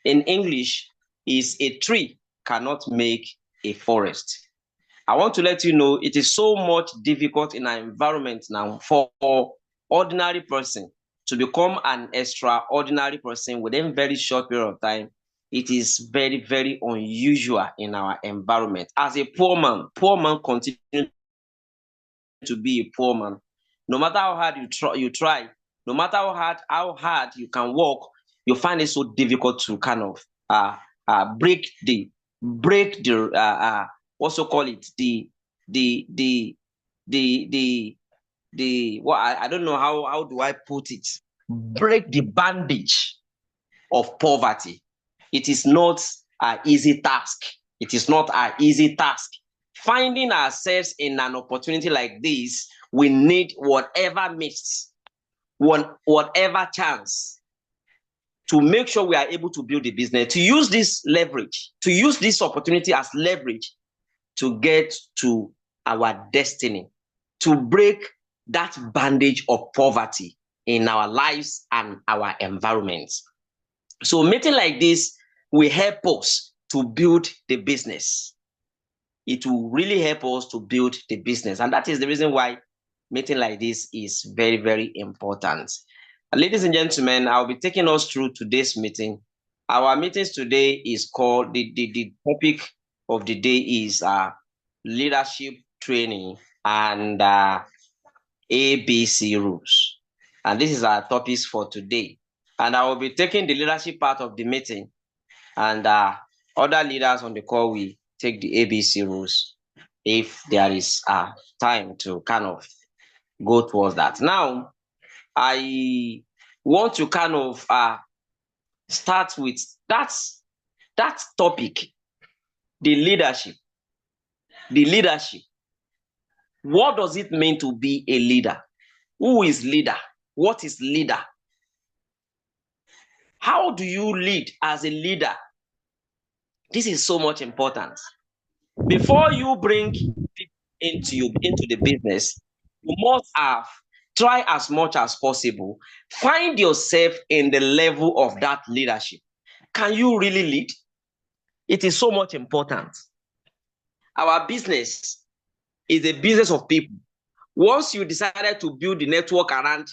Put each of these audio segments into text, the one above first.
in English is a tree cannot make a forest. I want to let you know it is so much difficult in our environment now for ordinary person to become an extraordinary person within very short period of time. It is very, very unusual in our environment. As a poor man continue to be a poor man. No matter how hard you try, no matter how hard you can work, you find it so difficult to kind of break the what's so call it the the what I don't know how do I put it, break the bandage of poverty. It is not an easy task. It is not an easy task. Finding ourselves in an opportunity like this, we need whatever means, whatever chance to make sure we are able to build a business, to use this leverage, to use this opportunity as leverage to get to our destiny, to break that bandage of poverty in our lives and our environments. So meeting like this will help us to build the business. It will really help us to build the business. And that is the reason why meeting like this is very, very important. Ladies and gentlemen, I'll be taking us through today's meeting. Our meetings today is called, the topic of the day is leadership training and ABC rules. And this is our topics for today. And I will be taking the leadership part of the meeting, and other leaders on the call will take the ABC rules if there is time to kind of go towards that. Now, I want to kind of start with that topic, the leadership. The leadership. What does it mean to be a leader? Who is leader? What is leader? How do you lead as a leader? This is so much important. Before you bring people into the business, you must have try as much as possible. Find yourself in the level of that leadership. Can you really lead? It is so much important. Our business is a business of people. Once you decided to build the network around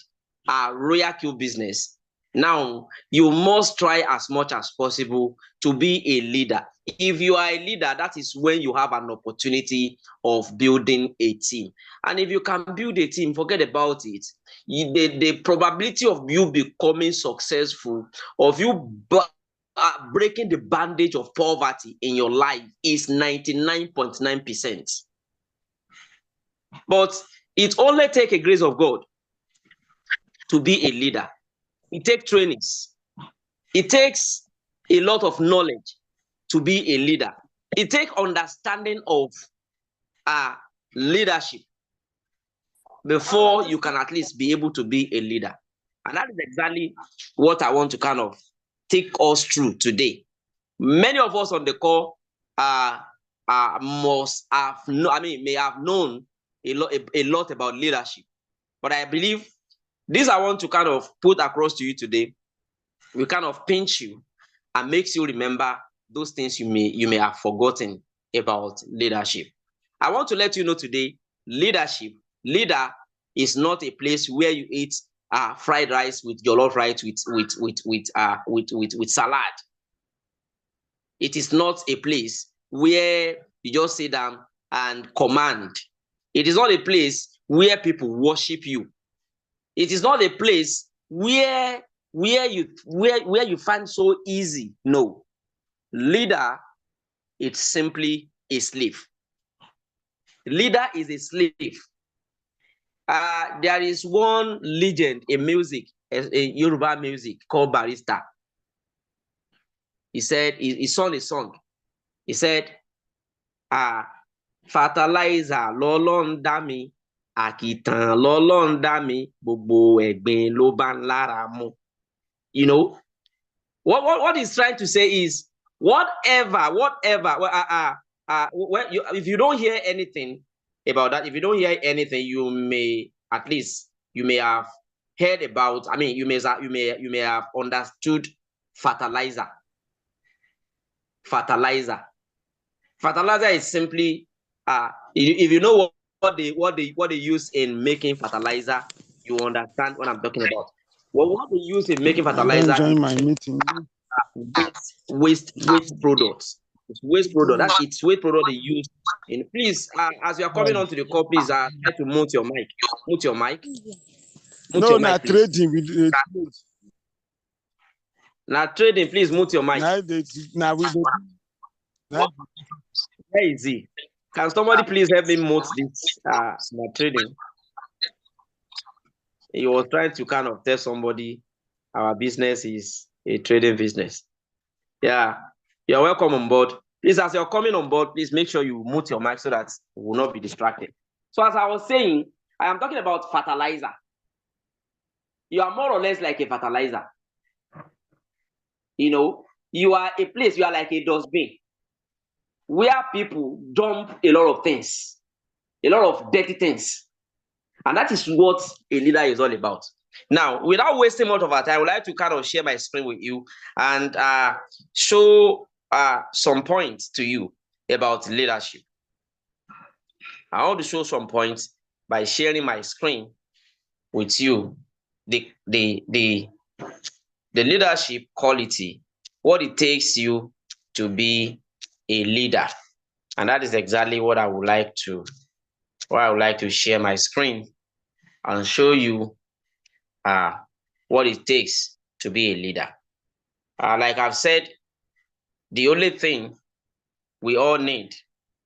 a Royal Q business, now you must try as much as possible to be a leader. If you are a leader, that is when you have an opportunity of building a team. And if you can build a team, forget about it. The probability of you becoming successful, of you breaking the bandage of poverty in your life is 99.9%. But it only takes a grace of God to be a leader. It takes trainings. It takes a lot of knowledge to be a leader. It takes understanding of leadership before you can at least be able to be a leader. And that is exactly what I want to kind of take us through today. Many of us on the call must have may have known a lot about leadership. But I believe this I want to kind of put across to you today will kind of pinch you and makes you remember those things you may have forgotten about leadership. I want to let you know today, leader is not a place where you eat fried rice with jollof rice with salad. It is not a place where you just sit down and command. It is not a place where people worship you. It is not a place where you find so easy. No. Leader, it's simply a slave. Leader is a slave. There is one legend in music, a Yoruba music called Barrister. He said, he sung a song. He said, fertilizer lọ́lọ́run dá mi, àkìtàn lọ́lọ́run dá mi, gbogbo ẹ̀gbin ló bá ń lára mu. You know, what he's trying to say is, if you don't hear anything about that, if you don't hear anything, you may have heard about, you may have understood fertilizer. fertilizer. Fertilizer is simply if you know what they use in making fertilizer, you understand what I'm talking about. Well, what they use in making fertilizer join is my meeting. waste products. It's waste product. It's waste product they use. And please, as you are coming onto the call, please try to mute your mic. Mute your mic. Mute No, your na mic, please. trading with Now trading, please mute your mic. Very easy. Can somebody please help me mute this now trading? He was trying to kind of tell somebody our business is a trading business. Yeah, you're welcome on board. Please, as you're coming on board, please make sure you mute your mic so that we will not be distracted. So as I was saying, I am talking about fertilizer. You are more or less like a fertilizer. You know, you are a place, you are like a dustbin where people dump a lot of things, a lot of dirty things. And that is what a leader is all about. Now, without wasting much of our time, I would like to kind of share my screen with you and show some points to you about leadership. I want to show some points by sharing my screen with you. The leadership quality, what it takes you to be a leader. And that is exactly what I would like to share my screen and show you what it takes to be a leader. Like I've said, the only thing we all need,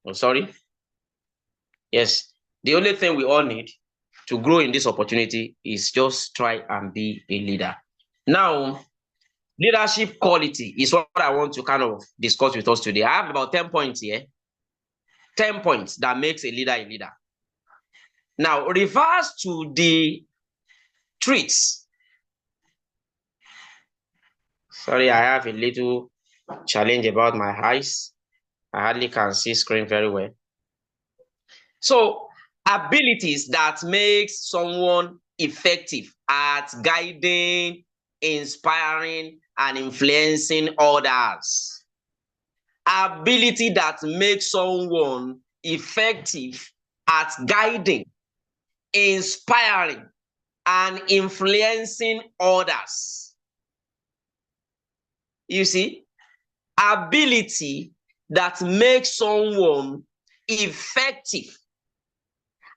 the only thing we all need to grow in this opportunity is just try and be a leader. Now, leadership quality is what I want to kind of discuss with us today. I have about 10 points here. 10 points that makes a leader a leader. Now, refers to the traits. Sorry, I have a little challenge about my eyes. I hardly can see screen very well. So, abilities that makes someone effective at guiding, inspiring, and influencing others. Ability that makes someone effective at guiding, inspiring, and influencing others. You see, ability that makes someone effective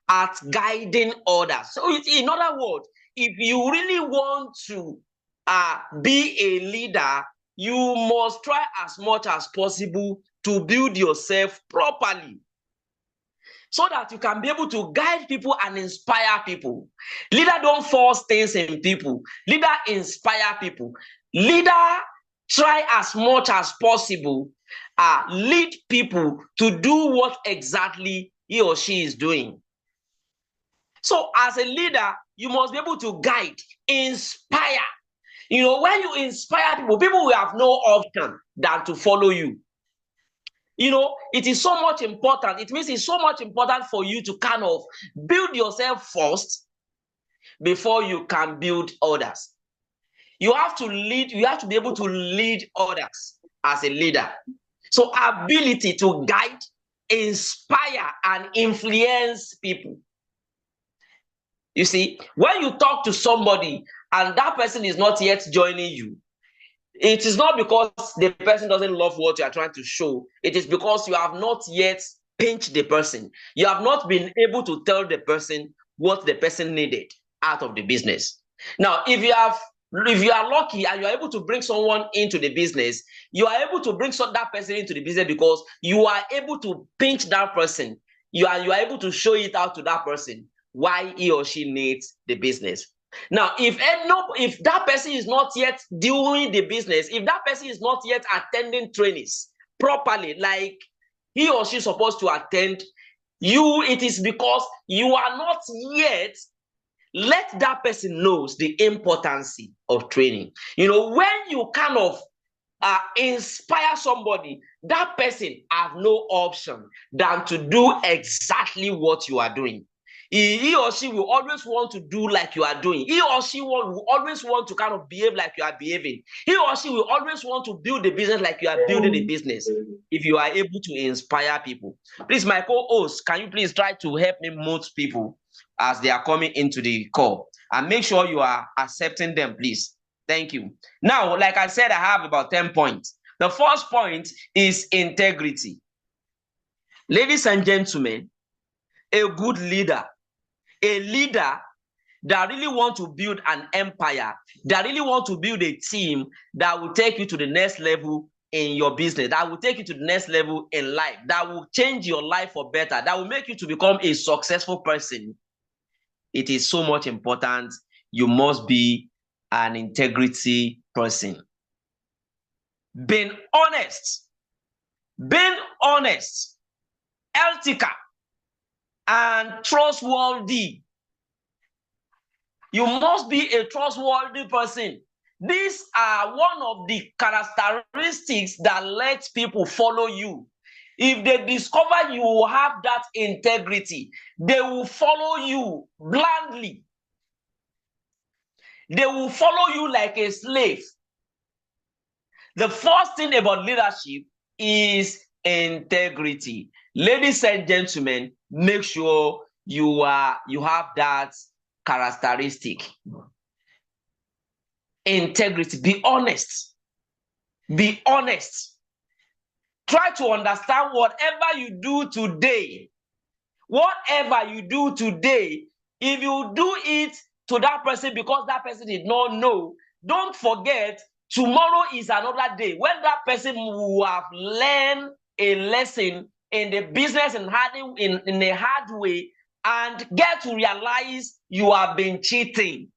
at guiding others. So in other words, if you really want to be a leader, you must try as much as possible to build yourself properly so that you can be able to guide people and inspire people. Leader don't force things in people. Leader inspire people. Leader try as much as possible lead people to do what exactly he or she is doing. So as a leader, you must be able to guide, inspire. You know, when you inspire people, people will have no option than to follow you. You know, it is so much important. It means it's so much important for you to kind of build yourself first before you can build others. You have to lead, you have to be able to lead others as a leader. So ability to guide, inspire, and influence people. You see, when you talk to somebody and that person is not yet joining you, it is not because the person doesn't love what you are trying to show. It is because you have not yet pinched the person. You have not been able to tell the person what the person needed out of the business. Now, if you are lucky and you are able to bring someone into the business, you are able to bring that person into the business because you are able to pinch that person. You are able to show it out to that person why he or she needs the business. Now, if that person is not yet doing the business, if that person is not yet attending trainings properly, like he or she is supposed to attend, it is because you are not yet let that person knows the importance of training. You know, when you kind of inspire somebody, that person have no option than to do exactly what you are doing. He or she will always want to do like you are doing. He or she will always want to kind of behave like you are behaving. He or she will always want to build the business like you are building the business. If you are able to inspire people, please, my co-host, can you please try to help me mute people as they are coming into the call, and make sure you are accepting them, please. Thank you. Now, like I said, I have about 10 points. The first point is integrity. Ladies and gentlemen, a good leader, a leader that really want to build an empire, that really want to build a team that will take you to the next level in your business, that will take you to the next level in life, that will change your life for better, that will make you to become a successful person. It is so much important. You must be an integrity person. Being honest, ethical, and trustworthy. You must be a trustworthy person. These are one of the characteristics that let people follow you. If they discover you have that integrity, they will follow you blindly. They will follow you like a slave. The first thing about leadership is integrity. Ladies and gentlemen, make sure you have that characteristic. Integrity. Be honest. Be honest. Try to understand whatever you do today. Whatever you do today, if you do it to that person because that person did not know, don't forget, tomorrow is another day when that person will have learned a lesson in the business and in a hard way, and get to realize you have been cheating.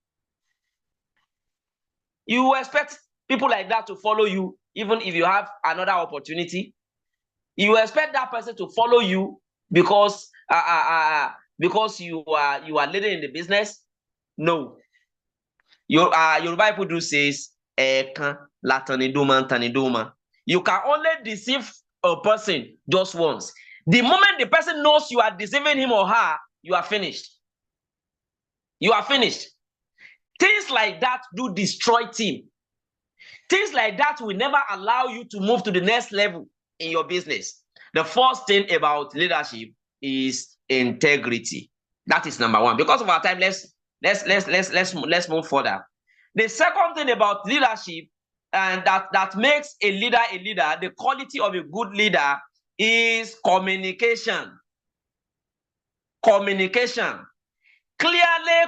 You expect people like that to follow you, even if you have another opportunity. You expect that person to follow you because you are leading in the business. No. Your Bible do says, you can only deceive a person just once. The moment the person knows you are deceiving him or her, you are finished. You are finished. Things like that do destroy team. Things like that will never allow you to move to the next level in your business. The first thing about leadership is integrity. That is number one. Because of our time, let's move further. The second thing about leadership, and that makes a leader, the quality of a good leader, is communication. Communication. Clearly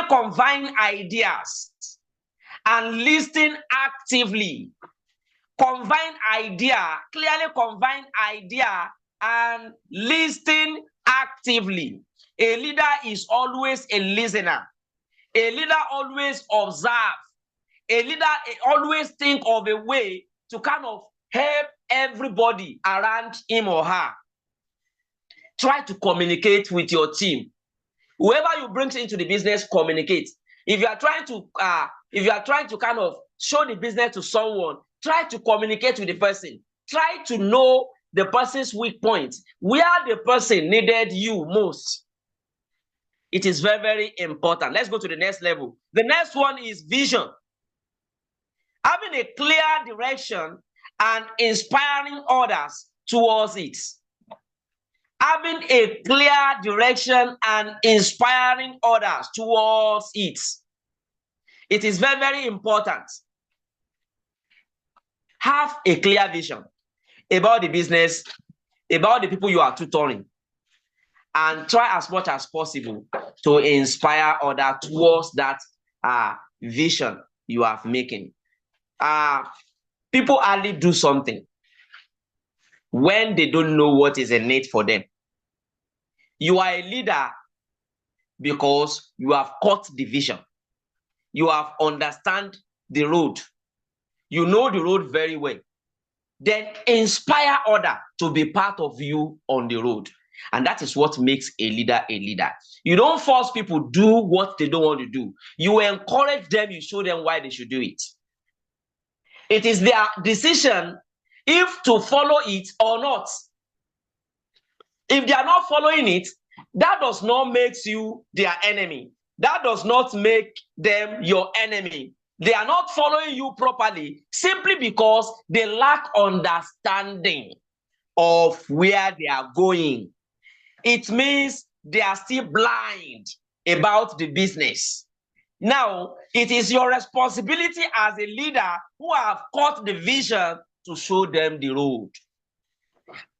conveying ideas and listening actively. Clearly conveying idea and listening actively. A leader is always a listener. A leader always observe. A leader always think of a way to kind of help everybody around him or her. Try to communicate with your team. Whoever you bring into the business, communicate. If you are trying to kind of show the business to someone, try to communicate with the person. Try to know the person's weak points, where the person needed you most. It is very, very important. Let's go to the next level. The next one is vision. Having a clear direction and inspiring others towards it. Having a clear direction and inspiring others towards it. It is very, very important. Have a clear vision about the business, about the people you are tutoring, and try as much as possible to inspire others towards that vision you are making. People hardly do something when they don't know what is a need for them. You are a leader because you have caught the vision. You have understand the road. You know the road very well. Then inspire others to be part of you on the road. And that is what makes a leader a leader. You don't force people to do what they don't want to do. You encourage them, you show them why they should do it. It is their decision if to follow it or not. If they are not following it, that does not make you their enemy. That does not make them your enemy. They are not following you properly simply because they lack understanding of where they are going. It means they are still blind about the business. Now, it is your responsibility as a leader who have caught the vision to show them the road.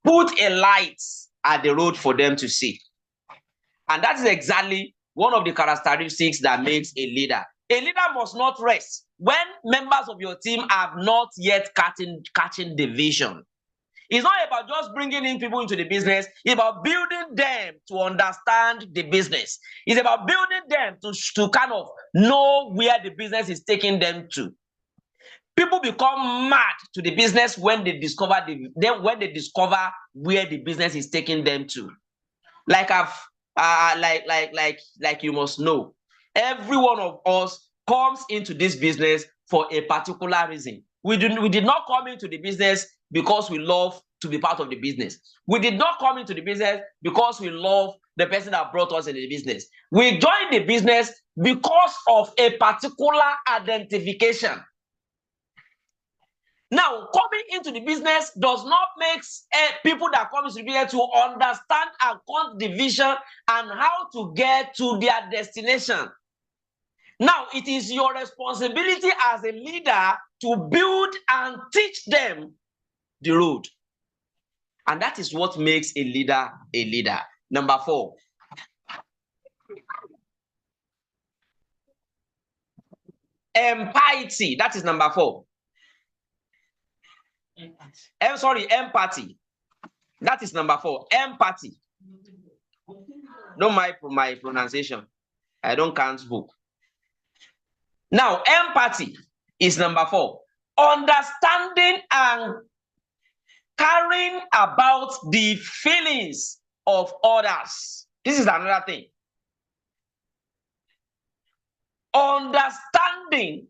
Put a light at the road for them to see. And that is exactly one of the characteristics that makes a leader. A leader must not rest when members of your team have not yet catching the vision. It's not about just bringing in people into the business. It's about building them to understand the business. It's about building them to kind of know where the business is taking them to. People become mad to the business when they discover where the business is taking them to. Like you must know, every one of us comes into this business for a particular reason. We did not come into the business because we love to be part of the business. We did not come into the business because we love the person that brought us in the business. We joined the business because of a particular identification. Now, coming into the business does not make people that come into the business to understand and cut the vision and how to get to their destination. Now, it is your responsibility as a leader to build and teach them the road. And that is what makes a leader a leader. Number 4. Empathy. That is number 4. Empathy. That is number 4. Empathy. Don't mind my pronunciation. I don't count book. Now, empathy is number 4. Understanding and caring about the feelings of others. This is another thing. Understanding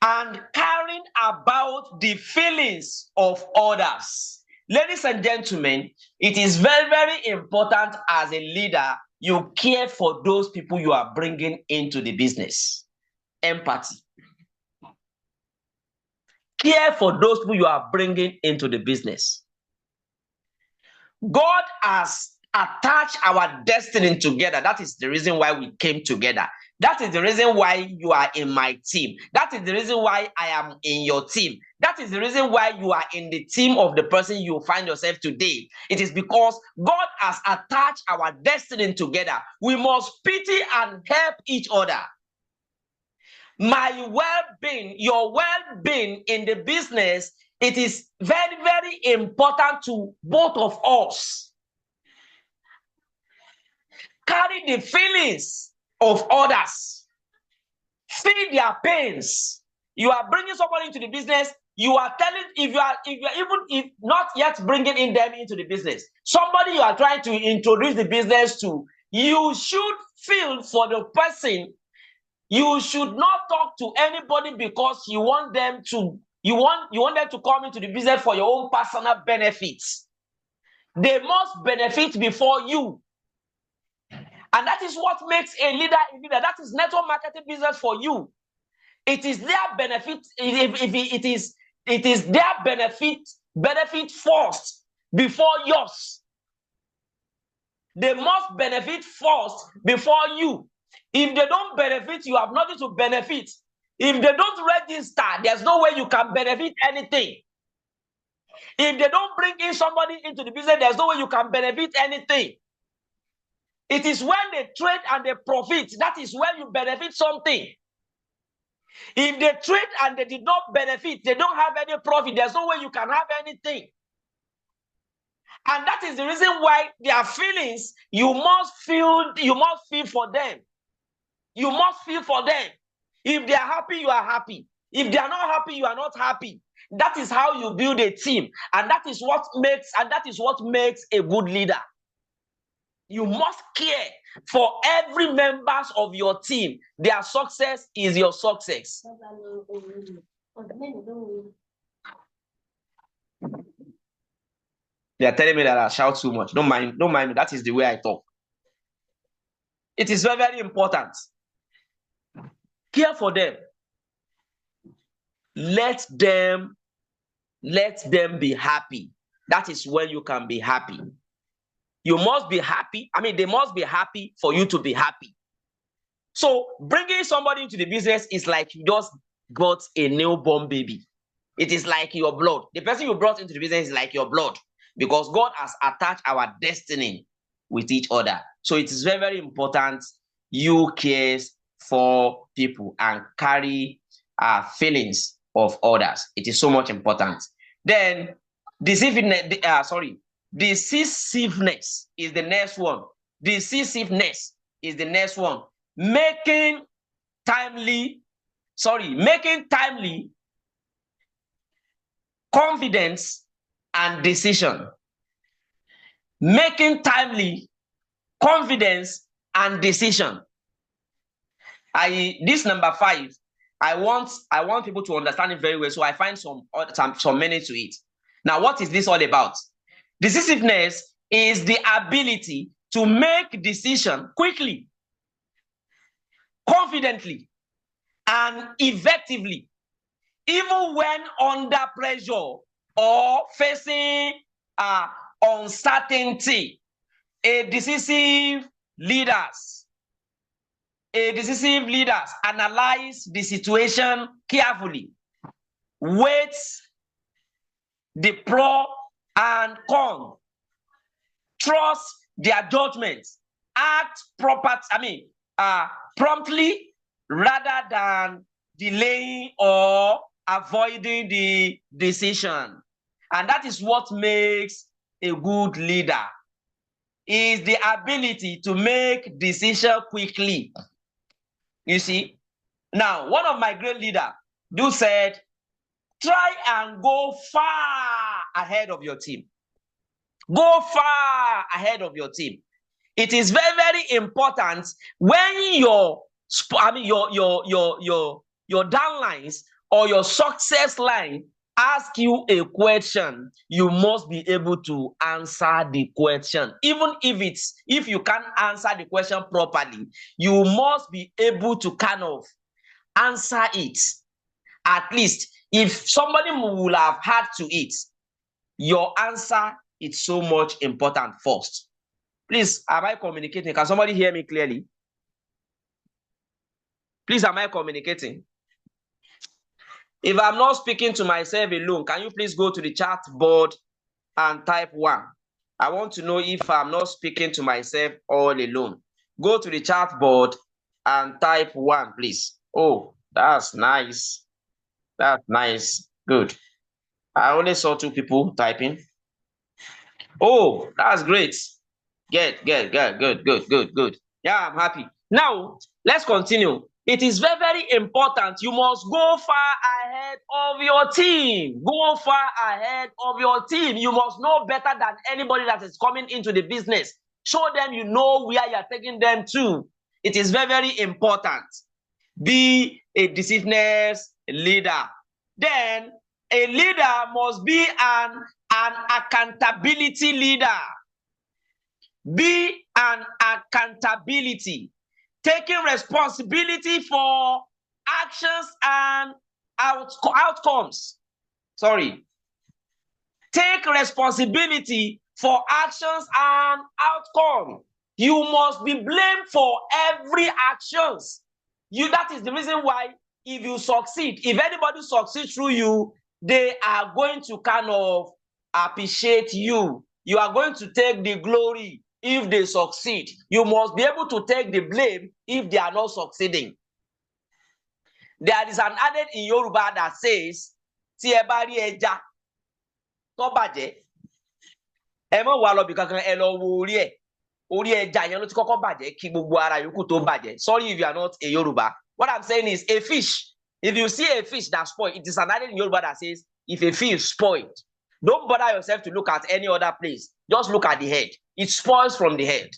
and caring about the feelings of others. Ladies and gentlemen, it is very, very important as a leader, you care for those people you are bringing into the business. Empathy. Care for those people you are bringing into the business. God has attached our destiny together. That is the reason why we came together. That is the reason why you are in my team. That is the reason why I am in your team. That is the reason why you are in the team of the person you find yourself today. It is because God has attached our destiny together. We must pity and help each other. My well-being, your well-being in the business, it is very, very important to both of us. Carry the feelings of others. Feel their pains. You are bringing somebody into the business. You are telling, if not yet bringing in them into the business, somebody you are trying to introduce the business to, you should feel for the person. You should not talk to anybody because you want them to come into the business for your own personal benefits. They must benefit before you. And that is what makes a leader a leader. That is network marketing business for you. It is their benefit. It is their benefit first before yours. They must benefit first before you. If they don't benefit, you have nothing to benefit. If they don't register, there's no way you can benefit anything. If they don't bring in somebody into the business, there's no way you can benefit anything. It is when they trade and they profit, that is when you benefit something. If they trade and they did not benefit, they don't have any profit, there's no way you can have anything. And that is the reason why their feelings, you must feel for them. You must feel for them. If they are happy, you are happy. If they are not happy, you are not happy. That is how you build a team. And that is what makes a good leader. You must care for every members of your team. Their success is your success. They are telling me that I shout too much. Don't mind me. That is the way I talk. It is very, very important. Care for them. Let them be happy. That is when you can be happy. You must be happy. I mean, they must be happy for you to be happy. So bringing somebody into the business is like you just got a newborn baby. It is like your blood. The person you brought into the business is like your blood, because God has attached our destiny with each other. So it is very, very important you care for people and carry feelings of others. It is so much important. Then decisiveness is the next one. Decisiveness is the next one. Making timely confidence and decision. Making timely confidence and decision. This number 5, I want people to understand it very well, so I find some meaning to it. Now, what is this all about? Decisiveness is the ability to make decision quickly, confidently, and effectively, even when under pressure or facing uncertainty. Decisive leaders analyze the situation carefully, weighs the pro and con, trust their judgment, act promptly rather than delaying or avoiding the decision. And that is what makes a good leader, is the ability to make decisions quickly. You see? Now, one of my great leaders said, try and go far ahead of your team. Go far ahead of your team. It is very, very important when your downlines or your success line ask you a question, you must be able to answer the question. Even if you can't answer the question properly, you must be able to kind of answer it. At least if somebody will have had to it, your answer is so much important first. Please, am I communicating? Can somebody hear me clearly? Please, am I communicating? If I'm not speaking to myself alone, can you please go to the chat board and type 1? I want to know if I'm not speaking to myself all alone. Go to the chat board and type 1, please. Oh, that's nice. That's nice. Good. I only saw 2 people typing. Oh, that's great. Good. Yeah, I'm happy. Now, let's continue. It is very, very important. You must go far ahead of your team. Go far ahead of your team. You must know better than anybody that is coming into the business. Show them you know where you're taking them to. It is very, very important. Be a decisiveness leader. Then, a leader must be an accountability leader. Be an accountability, taking responsibility for actions and outcomes. Sorry. Take responsibility for actions and outcomes. You must be blamed for every actions. That is the reason why if you succeed, if anybody succeeds through you, they are going to kind of appreciate you. You are going to take the glory if they succeed. You must be able to take the blame if they are not succeeding. There is an adage in Yoruba that says, "Tí ẹ bá rí ẹja tó bàjẹ́, ẹ má wá lọ bí kankan, ẹ lọ wo orí ẹ̀. Orí ẹja yẹn ló ti kọ́kọ́ bàjẹ́ kí gbogbo ara yòókù tó bàjẹ́." Sorry if you are not a Yoruba. What I'm saying is a fish. If you see a fish that spoiled, it is an adage in Yoruba that says, if a fish spoiled, don't bother yourself to look at any other place. Just look at the head. It spoils from the head.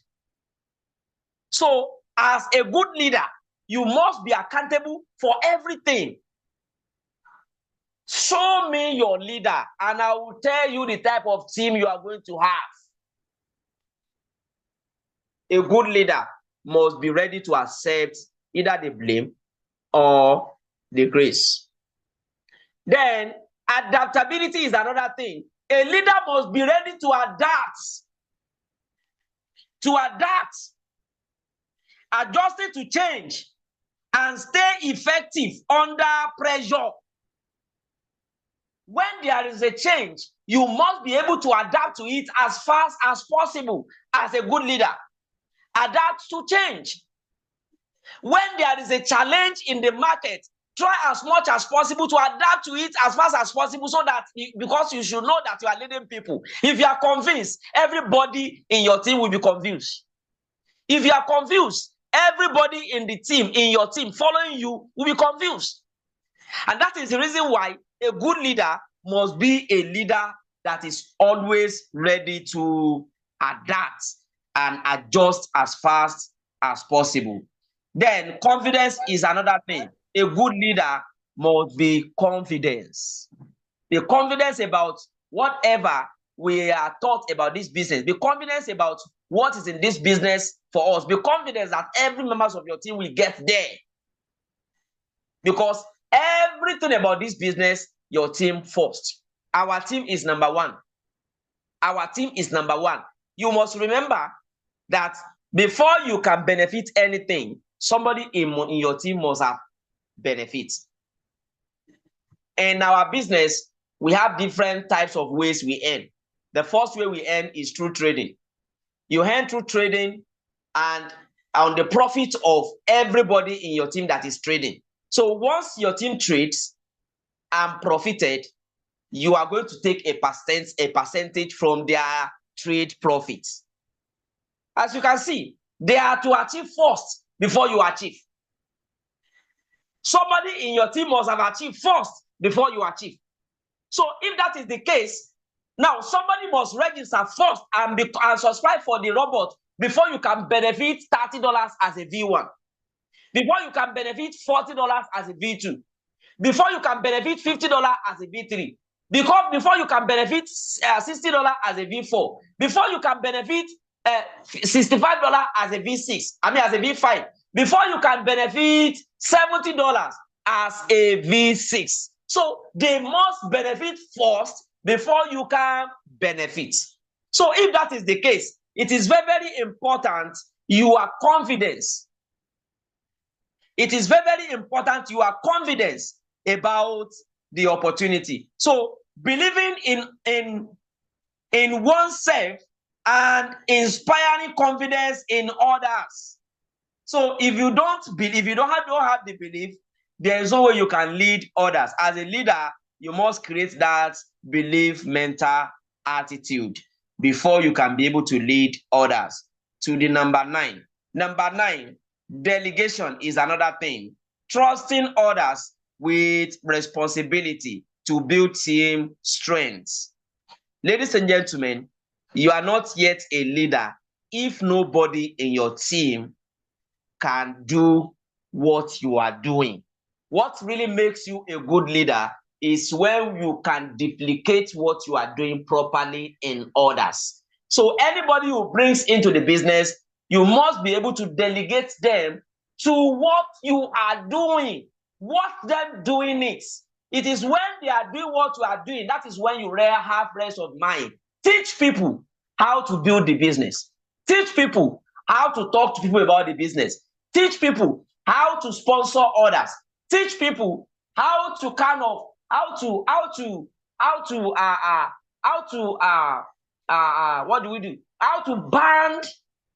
So, as a good leader, you must be accountable for everything. Show me your leader, and I will tell you the type of team you are going to have. A good leader must be ready to accept either the blame or the grace. Then, adaptability is another thing. A leader must be ready to adapt. Adjusting to change, and stay effective under pressure. When there is a change, you must be able to adapt to it as fast as possible as a good leader. Adapt to change. When there is a challenge in the market, try as much as possible to adapt to it as fast as possible, so that because you should know that you are leading people. If you are convinced, everybody in your team will be confused. If you are confused, everybody in the team, in your team, following you will be confused. And that is the reason why a good leader must be a leader that is always ready to adapt and adjust as fast as possible. Then confidence is another thing. A good leader must be confidence. Be confidence about whatever we are taught about this business. Be confidence about what is in this business for us. Be confident that every member of your team will get there. Because everything about this business, your team first. Our team is number one. Our team is number one. You must remember that before you can benefit anything, somebody in your team must have benefits. In our business, we have different types of ways we earn. The first way we earn is through trading. You earn through trading and on the profit of everybody in your team that is trading. So once your team trades and profited, you are going to take a percentage from their trade profits. As you can see, they are to achieve first before you achieve. Somebody in your team must have achieved first before you achieve. So if that is the case, now somebody must register first and subscribe for the robot before you can benefit $30 as a V1. Before you can benefit $40 as a V2. Before you can benefit $50 as a V3. Because before you can benefit $60 as a V4. Before you can benefit $65 as a V6. As a V5. Before you can benefit $70 as a V6. So they must benefit first before you can benefit. So if that is the case, it is very, very important you are confident. It is very, very important you are confident about the opportunity. So believing in oneself and inspiring confidence in others. So if you don't have the belief, there is no way you can lead others. As a leader, you must create that belief mental attitude before you can be able to lead others. To the number 9. Number 9, delegation is another thing. Trusting others with responsibility to build team strength. Ladies and gentlemen, you are not yet a leader if nobody in your team can do what you are doing. What really makes you a good leader is when you can duplicate what you are doing properly in others. So anybody who brings into the business, you must be able to delegate them to what you are doing. Watch them doing it. It is when they are doing what you are doing, that is when you have rest of mind. Teach people how to build the business. Teach people how to talk to people about the business. Teach people how to sponsor others. Teach people how to what do we do? How to band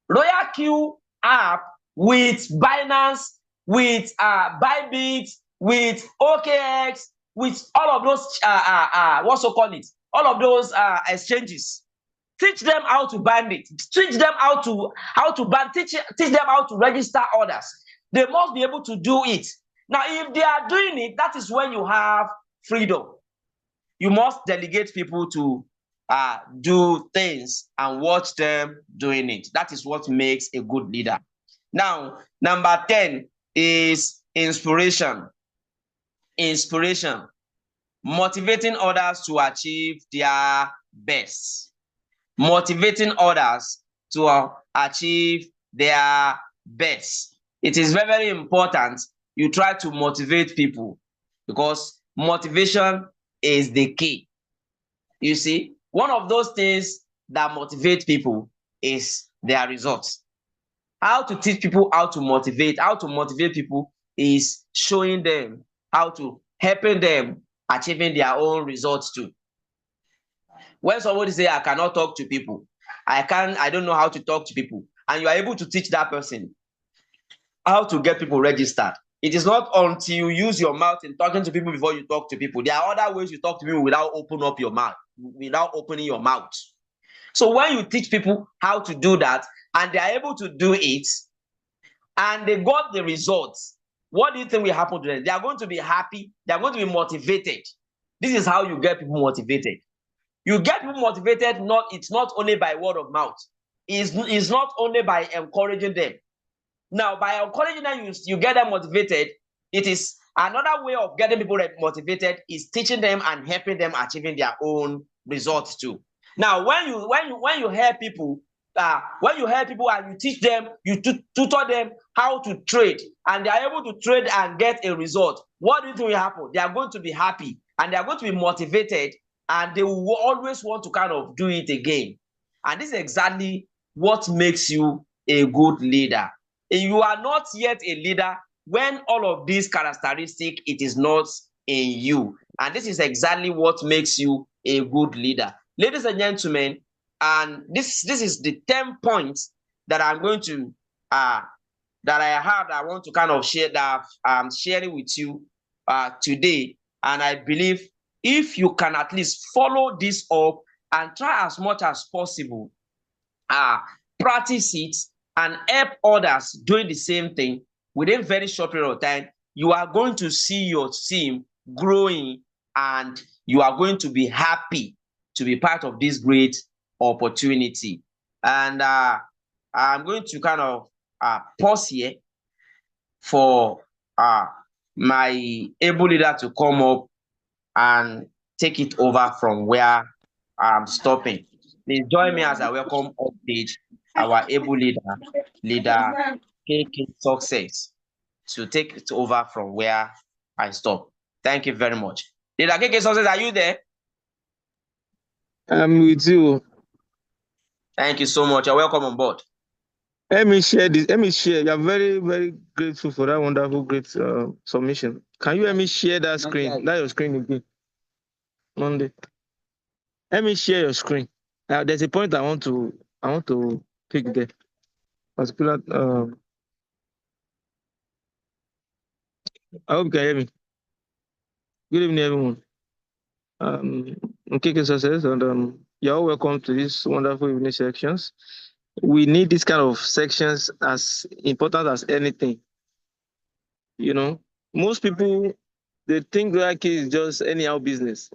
Royal Q app with Binance, with Bybit, with OKX, with all of those all of those exchanges. Teach them how to band it. Teach them how to band. Teach them how to register others. They must be able to do it. Now, if they are doing it, that is when you have freedom. You must delegate people to do things and watch them doing it. That is what makes a good leader. Now, number 10 is inspiration. Inspiration. motivating others to achieve their best. Motivating others to achieve their best. It is very, very important you try to motivate people because motivation is the key. You see, one of those things that motivate people is their results. How to teach people how to motivate people is showing them how to helping them achieving their own results too. When somebody say I cannot talk to people, I don't know how to talk to people, and you are able to teach that person how to get people registered. It is not until you use your mouth in talking to people before you talk to people. There are other ways you talk to people without opening your mouth. So when you teach people how to do that and they are able to do it and they got the results, what do you think will happen to them? They are going to be happy, they are going to be motivated. This is how you get people motivated. You get people motivated, it's not only by word of mouth. It's not only by encouraging them. Now, by encouraging them, you get them motivated. It is another way of getting people motivated is teaching them and helping them achieving their own results too. Now, when you help people, and you teach them, you tutor them how to trade, and they are able to trade and get a result, what do you think will happen? They are going to be happy and they are going to be motivated, and they will always want to kind of do it again. And this is exactly what makes you a good leader. You are not yet a leader when all of these characteristics it is not in you, and this is exactly what makes you a good leader. Ladies and gentlemen, and this is the 10 points that I'm going to that I want to kind of share, that I'm sharing with you today. And I believe if you can at least follow this up and try as much as possible, practice it and help others doing the same thing within a very short period of time, you are going to see your team growing and you are going to be happy to be part of this great opportunity. And I'm going to kind of pause here for my able leader to come up and take it over from where I'm stopping. Please join me as I welcome on stage our able leader Kaykaysuccess, to take it over from where I stop. Thank you very much. Leader Kaykaysuccess, are you there? I'm with you. Thank you so much. You're welcome on board. Let me share this. Let me share. You're very, very grateful for that wonderful, great submission. Can you let me share that screen? That your screen again. Monday. Let me share your screen. There's a point I want to pick there. Particular. I hope you can hear me. Good evening, everyone. I'm Kaykaysuccess, and you're all welcome to this wonderful evening sections. We need this kind of sections as important as anything. You know, most people they think like is just anyhow business,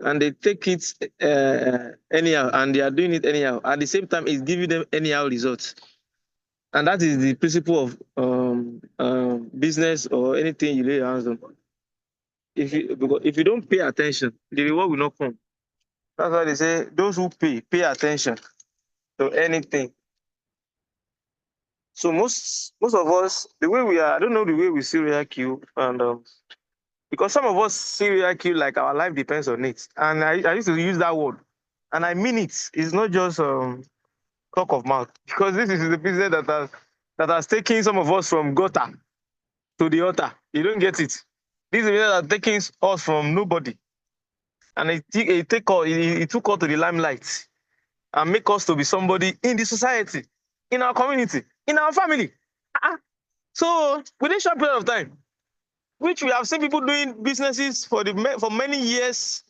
and they take it anyhow, and they are doing it anyhow. At the same time, it's giving them anyhow results, and that is the principle of business or anything you lay your hands on. If you don't pay attention, the reward will not come. That's why they say those who pay attention to anything. So most of us, the way we are, I don't know the way we see real Q, and because some of us see real Q like our life depends on it. And I used to use that word, and I mean it. It's not just talk of mouth, because this is the business that has taken some of us from gutter to the altar. You don't get it. This is the business that taking us from nobody, and it took us to the limelight and make us to be somebody in the society, in our community, in our family. So within a short period of time, which we have seen people doing businesses for many years,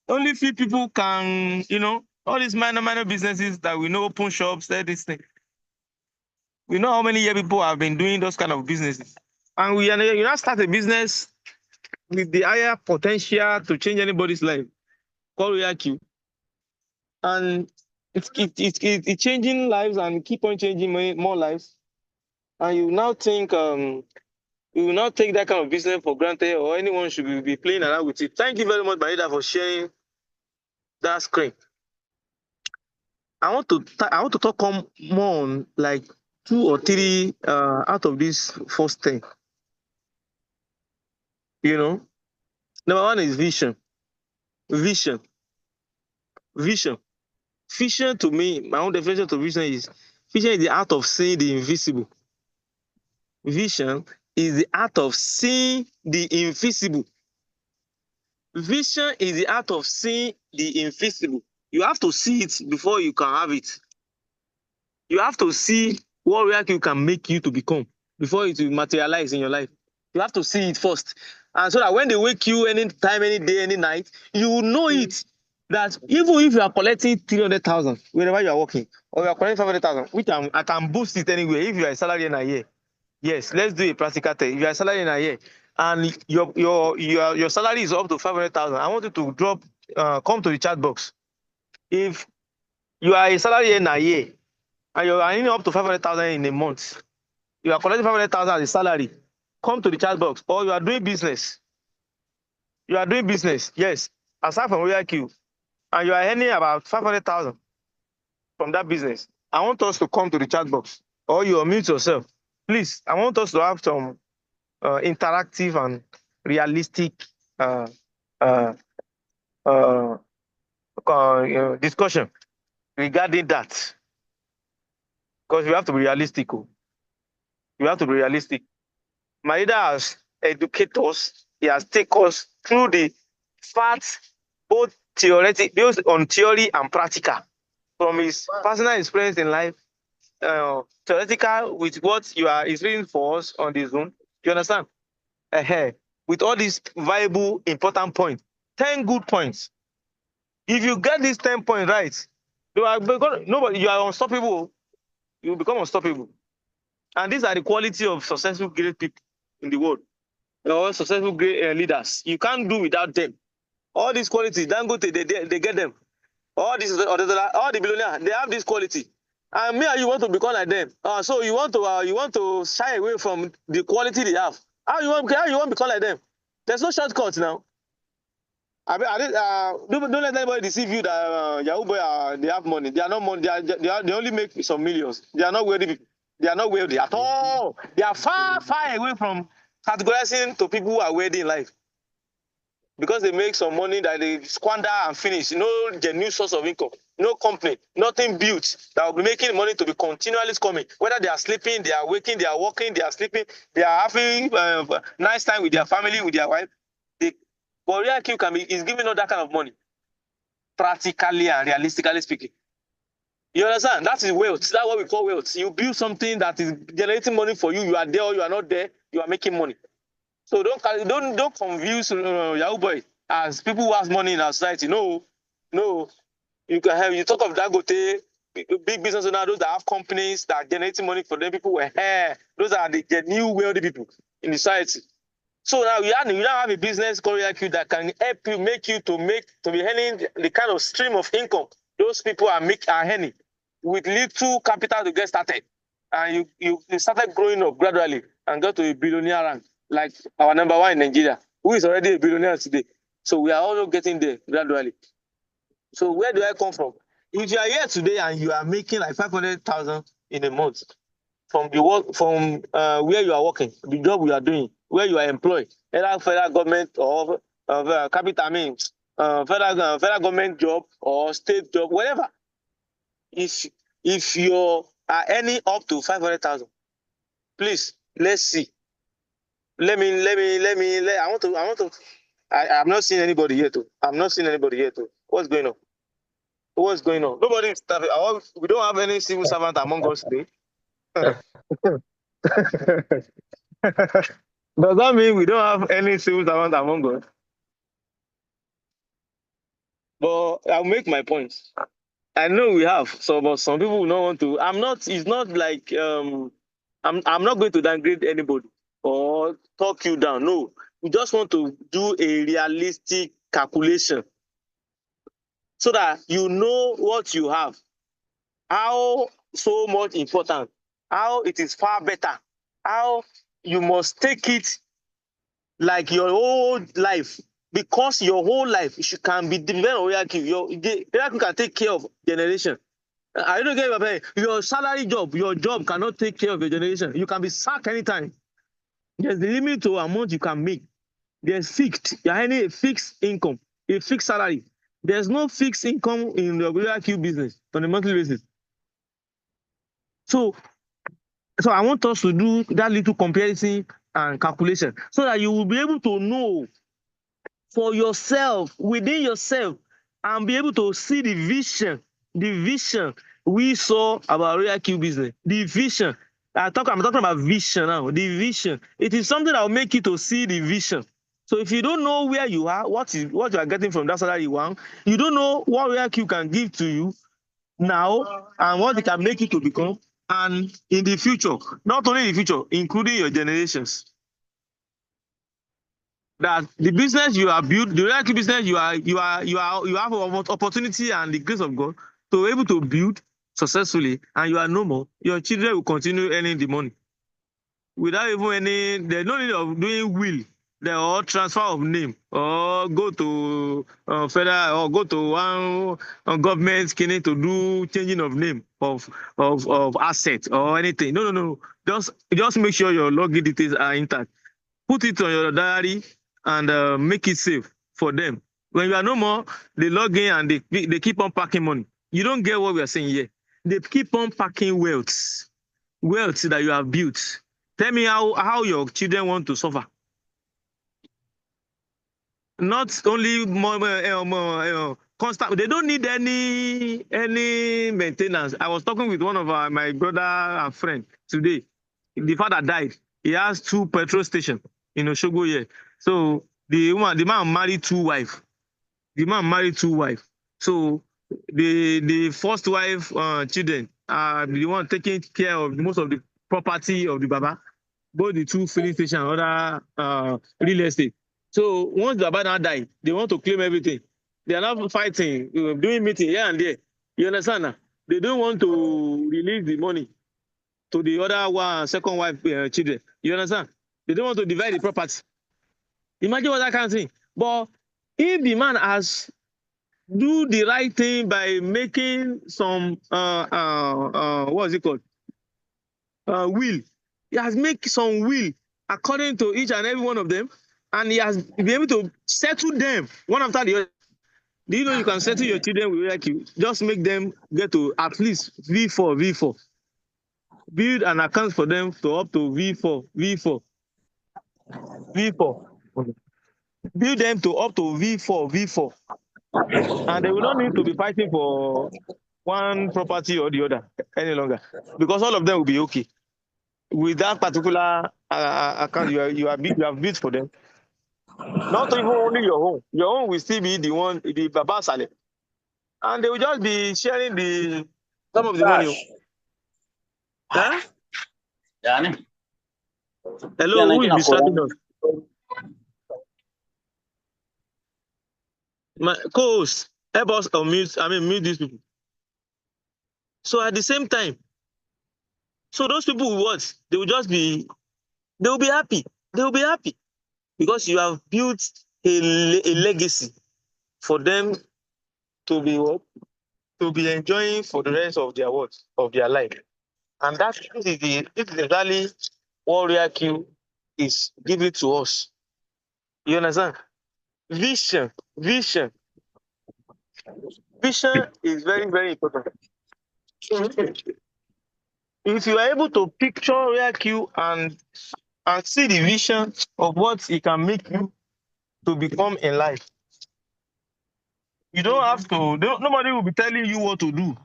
only few people can, all these minor businesses that we know, open shops, this thing. We know how many years people have been doing those kind of businesses. And you now start a business with the higher potential to change anybody's life, call RealQ. And it's changing lives and keep on changing more lives. And you now think We will not take that kind of business for granted, or anyone should be playing around with it. Thank you very much, Barida, for sharing that screen. I want to talk more on like 2 or 3 out of this first 10. You know, number 1 is vision. Vision. Vision. Vision to me, my own definition to vision is the art of seeing the invisible. Vision is the art of seeing the invisible. Vision is the art of seeing the invisible. You have to see it before you can have it. You have to see what reality can make you to become before it will materialize in your life. You have to see it first. And so that when they wake you any time, any day, any night, you will know it. That even if you are collecting 300,000 wherever you are working, or you are collecting 500,000, which I can boost it anyway if you are a salary in a year. Yes, let's do a practical test. If you are a salary in a year and your salary is up to 500,000, I want you to come to the chat box. If you are a salary in a year and you're earning up to 500,000 in a month, you are collecting 500,000 as a salary, come to the chat box. Or you are doing business. You are doing business, yes, aside from OIQ, and you are earning about 500,000 from that business. I want us to come to the chat box, or you unmute yourself. Please, I want us to have some interactive and realistic uh, uh, discussion regarding that. Because you have to be realistic. You have to be realistic. My leader has educated us. He has taken us through the facts, both theoretic, based on theory and practical, from his personal experience in life, theoretical with what is reading for us on the Zoom. You understand? With all these viable, important points, 10 good points. If you get these 10 points right, you are unstoppable. You will become unstoppable. And these are the quality of successful great people in the world. Or successful great leaders. You can't do without them. All these qualities, Dangote, they get them. All the billionaires, they have this quality. And me and you want to become like them. So you want to shy away from the quality they have. How you want to become like them? There's no shortcut now. Don't let anybody deceive you that Yahoo boy they have money. They are not money. They only make some millions. They are not wealthy people. They are not wealthy at all. They are far, far away from categorizing to people who are wealthy in life, because they make some money that they squander and finish. No genuine source of income, no company, nothing built that will be making money to be continually coming. Whether they are sleeping, they are waking, they are working, they are sleeping, they are having nice time with their family, with their wife. But real Q is giving us that kind of money, practically and realistically speaking. You understand? That is wealth. That's what we call wealth. You build something that is generating money for you. You are there or you are not there. You are making money. So don't confuse Yahoo boy as people who have money in our society. No. You talk of Dangote, big business owners, those that have companies that are generating money for them. People were here. Those are the new wealthy people in the society. So now you now have a business called IQ that can help you, make you to be earning the kind of stream of income those people are earning with little capital to get started. And you started growing up gradually and got to a billionaire rank, like our number 1 in Nigeria, who is already a billionaire today. So we are also getting there gradually. So where do I come from? If you are here today and you are making like 500,000 in a month from where you are working, the job you are doing, where you are employed, either federal government or federal government job or state job, whatever. If you are earning up to 500,000, please, let's see. I'm not seeing anybody here too. What's going on? Nobody is staffing. We don't have any civil servant among us today. Does that mean we don't have any civil servant among us? But I'll make my point. I know we have, but some people will not want to. It's not like I'm not going to downgrade anybody or talk you down. No. We just want to do a realistic calculation so that you know what you have, how so much important, how it is far better, how you must take it like your whole life, because your whole life can be dependent on royal kill. Royal kill can take care of generation. I don't get it. Your salary job, your job cannot take care of your generation. You can be sacked anytime. There's the limit to amount you can make. There's fixed. You're earning a fixed income, a fixed salary. There's no fixed income in the royal kill business on a monthly basis. So I want us to do that little comparison and calculation so that you will be able to know for yourself, within yourself, and be able to see the vision we saw about royal kill business. The vision. I'm talking about vision now. The vision. It is something that will make you to see the vision. So if you don't know where you are, what you are getting from that salary you want, you don't know what royal kill can give to you now and what it can make you to become, and in the future, not only in the future, including your generations. That the business you are built, the royal kill business you have opportunity and the grace of God to be able to build successfully, and you are no more. Your children will continue earning the money without even any. There's no need of doing will. Or transfer of name, or go to federal, or go to one government skinny to do changing of name of asset or anything. No. Just make sure your login details are intact. Put it on your diary and make it safe for them. When you are no more, they log in and they keep on packing money. You don't get what we are saying here. They keep on packing wealth that you have built. Tell me how your children want to suffer. Not only constant. They don't need any maintenance. I was talking with one of my brother and friend today. The father died. He has 2 petrol stations in Osogbo here. So the man married 2 wives. The man married 2 wives. So the first wife children are the one taking care of most of the property of the baba, both the 2 filling station and other real estate. So once the baba now die, they want to claim everything. They are now fighting, doing meeting here and there. You understand now? They don't want to release the money to the other one, second wife children. You understand? They don't want to divide the property. Imagine what that kind of thing. But if the man has do the right thing by making some what is it called? Will. He has made some will according to each and every one of them, and he has been able to settle them one after the other. Do you know you can settle your children with IQ? Just make them get to at least V4. Build an account for them to up to V4. Build them to up to V4. And they will not need to be fighting for one property or the other any longer, because all of them will be okay with that particular account you have built for them. Not even only your own. Your own will still be the Baba Saleh. And they will just be sharing some of the money. Huh? Hello, who is distracting us? My co-host, help us mute these people. So at the same time, so those people will what? They will be happy. They will be happy because you have built a legacy for them to be what? To be enjoying for the rest of their life. And this is exactly what Royal Q is giving to us. You understand? Vision is very, very important. If you are able to picture Royal Q and see the vision of what it can make you to become in life, you don't have to. Nobody will be telling you what to do.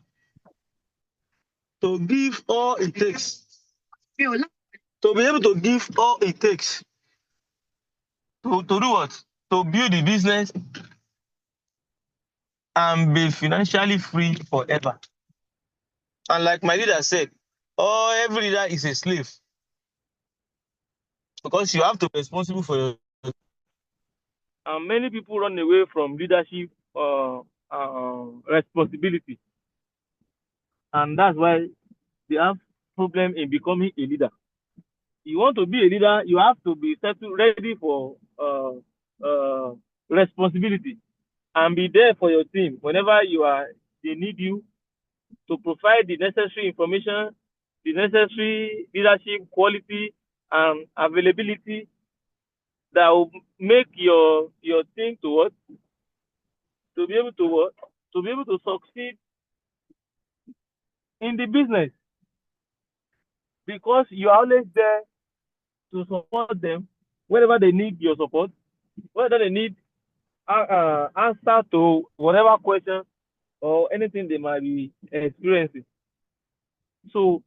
To give all it takes. To be able to give all it takes. To do what? To build the business and be financially free forever. And like my leader said, every leader is a slave. Because you have to be responsible for your. And many people run away from leadership responsibility. And that's why they have problem in becoming a leader. You want to be a leader, you have to be settled, ready for responsibility, and be there for your team whenever they need you to provide the necessary information, the necessary leadership quality and availability that will make your team to what to be able to what to be able to succeed in the business, because you are always there to support them whenever they need your support, whether they need answer to whatever question or anything they might be experiencing. So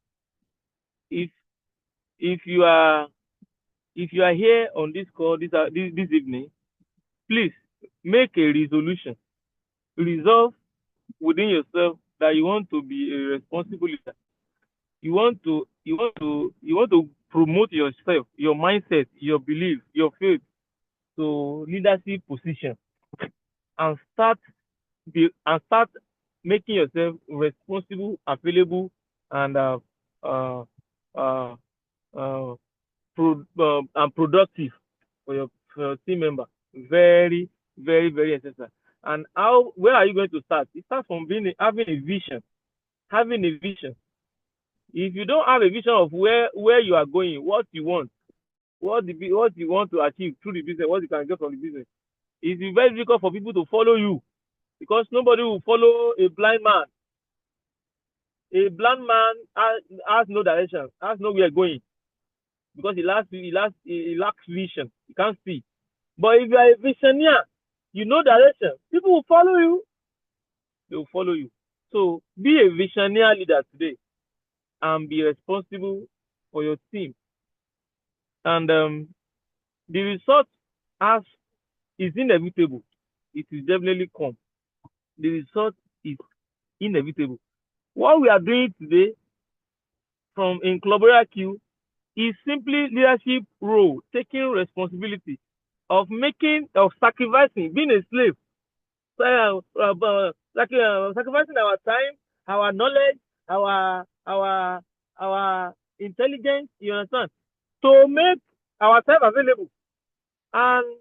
if if you are if you are here on this call this evening, please make a resolution. Resolve within yourself that you want to be a responsible leader. You want to promote yourself, your mindset, your belief, your faith to leadership position, and start making yourself responsible, available, and uh, uh, uh, and productive for your team member. Very, very, very essential. And where are you going to start? It starts from having a vision. Having a vision. If you don't have a vision of where you are going, what you want, what you want to achieve through the business, what you can get from the business, it's very difficult for people to follow you, because nobody will follow a blind man. A blind man has no direction, has nowhere going, because he lacks vision. He can't see. But if you are a visionaire, you know direction. People will follow you. They will follow you. So be a visionaire leader today and be responsible for your team. And the result has is inevitable. It is definitely come. The result is inevitable. What we are doing today from in Collaborative Q is simply leadership role, taking responsibility of sacrificing, being a slave, sacrificing our time, our knowledge, our intelligence. You understand? To make ourselves available and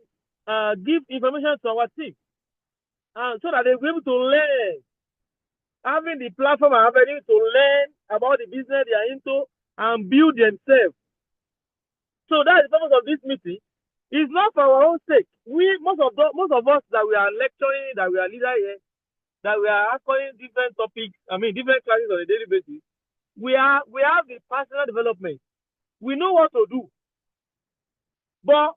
give information to our team, so that they'll be able to learn, having the platform and avenue to learn about the business they are into and build themselves. So that's the purpose of this meeting. It's not for our own sake. Most of us that we are lecturing, that we are leader here, that we are asking different topics, different classes on a daily basis. We have the personal development. We know what to do. But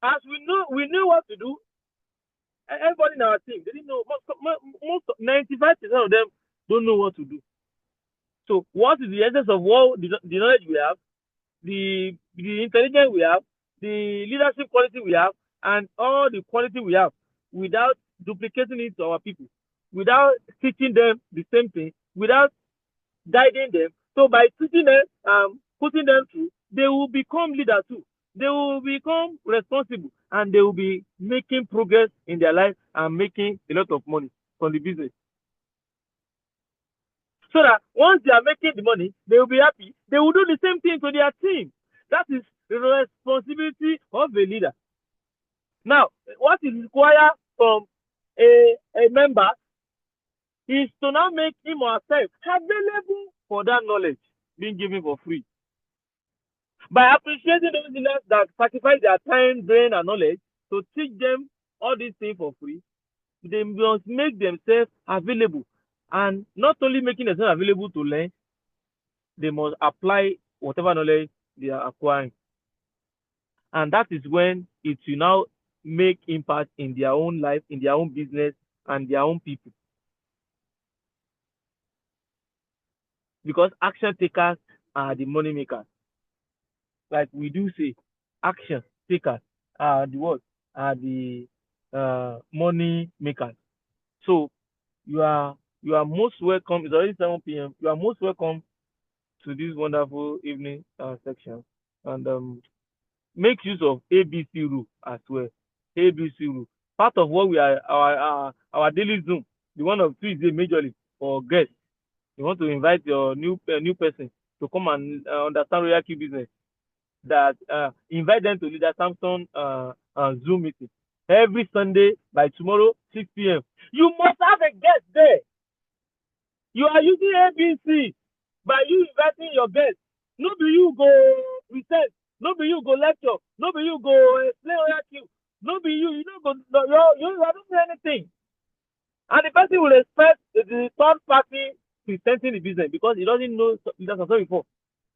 as we know what to do, everybody in our team, they didn't know. Most 95% of them don't know what to do. So what is the essence of what the knowledge we have, the intelligence we have, the leadership quality we have, and all the quality we have, without duplicating it to our people, without teaching them the same thing, without guiding them? So by teaching them, putting them through, they will become leaders too. They will become responsible, and they will be making progress in their life and making a lot of money from the business. So that once they are making the money, they will be happy. They will do the same thing to their team. That is the responsibility of a leader. Now, what is required from a member is to now make him or herself available for that knowledge being given for free. By appreciating those leaders that sacrifice their time, brain, and knowledge to teach them all these things for free, they must make themselves available. And not only making themselves available to learn, they must apply whatever knowledge they are acquiring. And that is when it will now make impact in their own life, in their own business, and their own people. Because action takers are the money makers. Like we do say, action takers are the what? Are the money makers. So you are most welcome. It's already 7 p.m. You are most welcome to this wonderful evening section, and make use of ABC rule as well. ABC rule, part of what we are our daily Zoom, the one of Tuesday majorly for guests. You want to invite your new person to come and understand Royal Key business. that invite them to Leader Samson Zoom meeting every Sunday by tomorrow 6 p.m. You must have a guest there. You are using ABC by you inviting your guests. No be you go present, no be you go lecture, no be you go explain OYQ, no be you no go you are not doing anything. And the person will expect the third party presenting the business because he doesn't know Leader Samson before.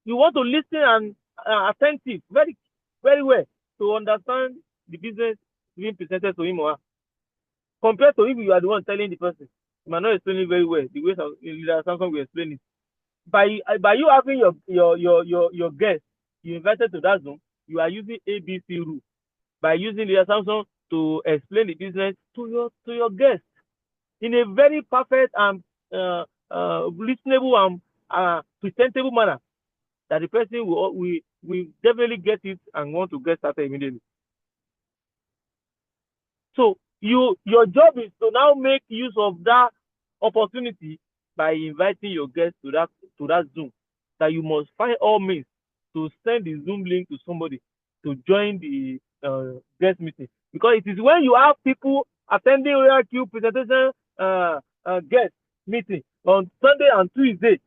You want to listen and attentive very very well to understand the business being presented to him or her. Compared to if you are the one telling the person, you might not explain it very well the way Leader Samson will explain it. By you having your guest you invited to that Zoom, you are using ABC rule by using Leader Samson to explain the business to your guest in a very perfect and reasonable and presentable manner that the person will definitely get it and want to get started immediately. So your job is to now make use of that opportunity by inviting your guests to that Zoom. That you must find all means to send the Zoom link to somebody to join the guest meeting, because it is when you have people attending OYQ presentation guest meeting on Sunday and Tuesday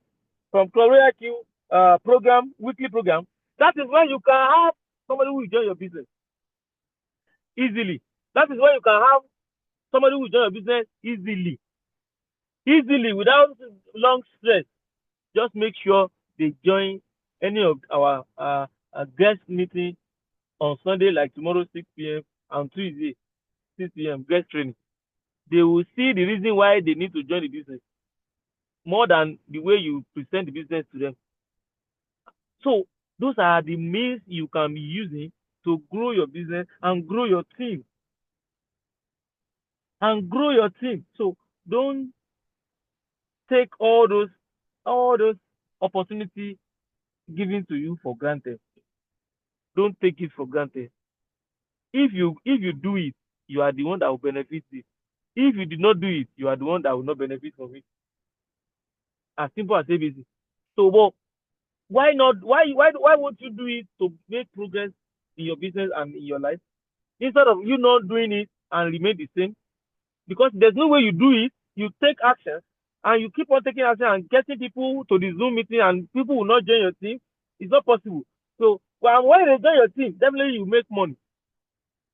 from OYQ weekly program, that is when you can have somebody who will join your business easily. That is when you can have somebody who will join your business easily without long stress. Just make sure they join any of our guest meeting on Sunday, like tomorrow 6 p.m. and Tuesday 6 p.m. guest training. They will see the reason why they need to join the business more than the way you present the business to them. So those are the means you can be using to grow your business and grow your team. So don't take all those opportunities given to you for granted. Don't take it for granted. If you do it, you are the one that will benefit it. If you did not do it, you are the one that will not benefit from it. As simple as ABC. So, well, why not? Why won't you do it to make progress in your business and in your life instead of you not doing it and remain the same? Because there's no way you do it. You take action and you keep on taking action and getting people to the Zoom meeting and people will not join your team. It's not possible. So when they join your team, definitely you make money.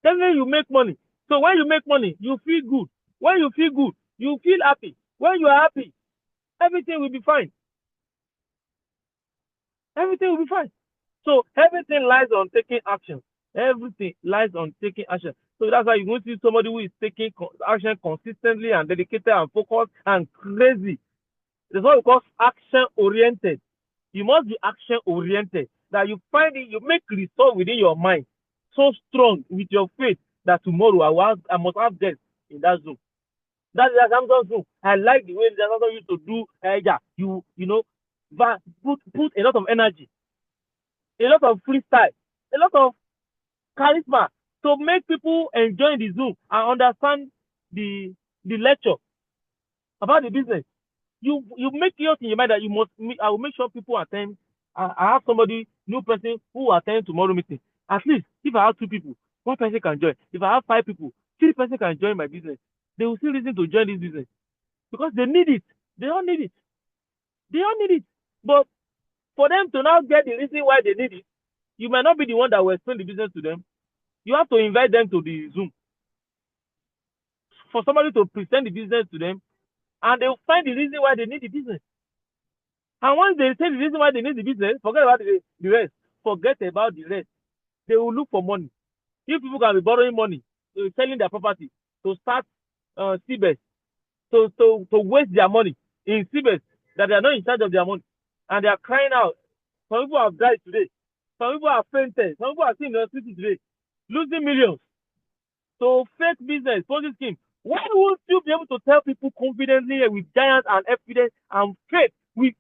So when you make money, you feel good. When you feel good, you feel happy. When you are happy, everything will be fine. So everything lies on taking action. So that's why you going to see somebody who is taking action consistently and dedicated and focused and crazy. That's what we call action oriented. You must be action oriented. That you find it, you make resolve within your mind so strong with your faith that tomorrow I must have this in that Zoom. That's the Samsung Zoom. I like the way the Samsung used to do. You know, put a lot of energy, a lot of freestyle, a lot of charisma to make people enjoy the Zoom and understand the lecture about the business. You make yours in your mind that I will make sure people attend. I have somebody, new person who will attend tomorrow meeting. At least if I have 2 people, 1 person can join. If I have 5 people, 3 person can join my business. They will still reason to join this business because they need it. They all need it. But for them to now get the reason why they need it, you might not be the one that will explain the business to them. You have to invite them to the Zoom for somebody to present the business to them, and they will find the reason why they need the business. And once they say the reason why they need the business, forget about the rest. They will look for money. If people can be borrowing money, selling their property to start CBES, to waste their money in CBES, that they are not in charge of their money, and they are crying out. Some people have died today. Some people have fainted. Some people are still in the hospital today, losing millions. So fake business, Ponzi scheme. Why won't you be able to tell people confidently with giant and evidence and faith with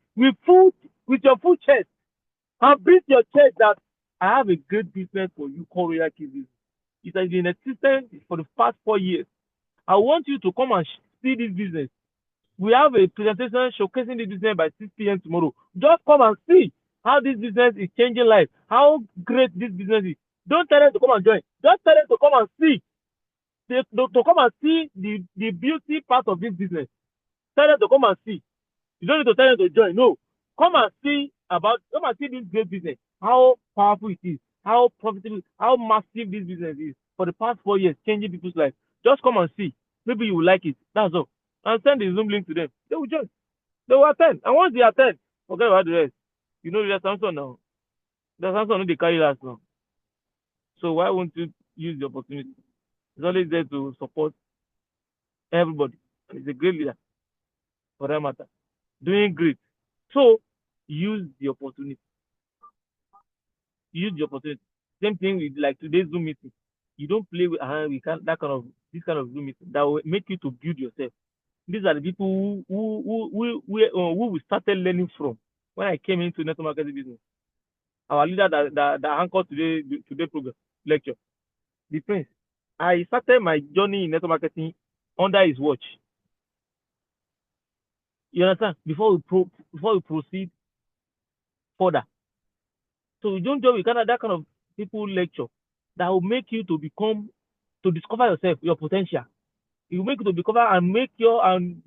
your full chest and beat your chest that I have a great business for you called Royal Business. It has been in existence for the past 4 years. I want you to come and see this business. We have a presentation showcasing this business by 6 p.m. tomorrow. Just come and see. how this business is changing life, how great this business is. Don't tell them to come and join. Just tell them to come and see. To come and see the beauty part of this business. Tell them to come and see. You don't need to tell them to join. No. Come and see this great business. How powerful it is, how profitable, how massive this business is for the past 4 years, changing people's lives. Just come and see. Maybe you will like it. That's all. And send the Zoom link to them. They will join. They will attend. And once they attend, forget about the rest. You know there's Samsung now. There's Samsung they carry last now. So why won't you use the opportunity? It's always there to support everybody. And he's a great leader for that matter. Doing great. So use the opportunity. Use the opportunity. Same thing with like today's Zoom meeting. You don't play with we can't this kind of Zoom meeting that will make you to build yourself. These are the people who we started learning from when I came into network marketing business. Our leader that anchored today program lecture, the prince. I started my journey in network marketing under his watch. You understand? Before we proceed further. So you don't join with that kind of people lecture that will make you to discover yourself, your potential. It will make you to discover and